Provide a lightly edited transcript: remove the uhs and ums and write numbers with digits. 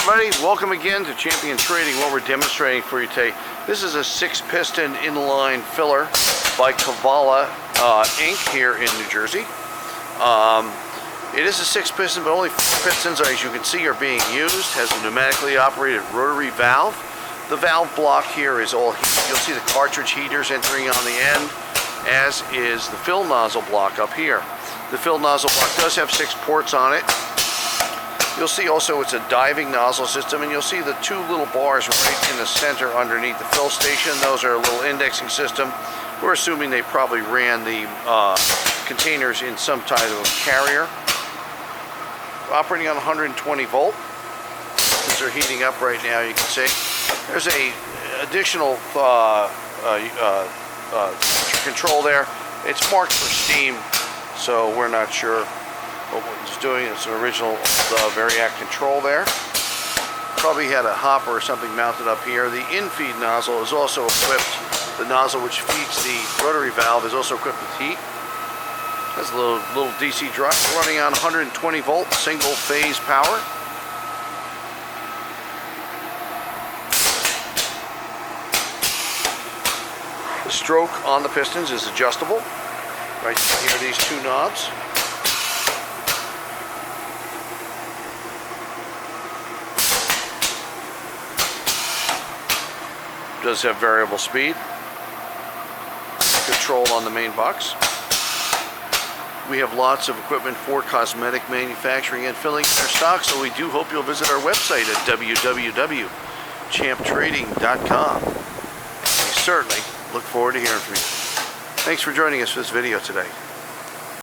everybody, welcome again to Champion Trading. What we're demonstrating for you today, this is a 6-piston inline filler by Cavalla Inc. here in New Jersey. It is a 6-piston, but only 4 pistons, as you can see, are being used. Has a pneumatically operated rotary valve. The valve block here is all heat. You'll see the cartridge heaters entering on the end, as is the fill nozzle block up here. The fill nozzle block does have 6 ports on it. You'll see also it's a diving nozzle system, and you'll see the 2 little bars right in the center underneath the fill station. Those are a little indexing system. We're assuming they probably ran the containers in some type of carrier. Operating on 120 volt. These are heating up right now, you can see. There's a additional control there. It's marked for steam, so we're not sure what it's doing. It's an original Variac control there. Probably had a hopper or something mounted up here. The infeed nozzle is also equipped. The nozzle which feeds the rotary valve is also equipped with heat. Has a little DC drive running on 120 volt single phase power. The stroke on the pistons is adjustable. Right here, these 2 knobs. Does have variable speed. Control on the main box. We have lots of equipment for cosmetic manufacturing and filling in our stock, so we do hope you'll visit our website at www.champtrading.com. We certainly look forward to hearing from you. Thanks for joining us for this video today.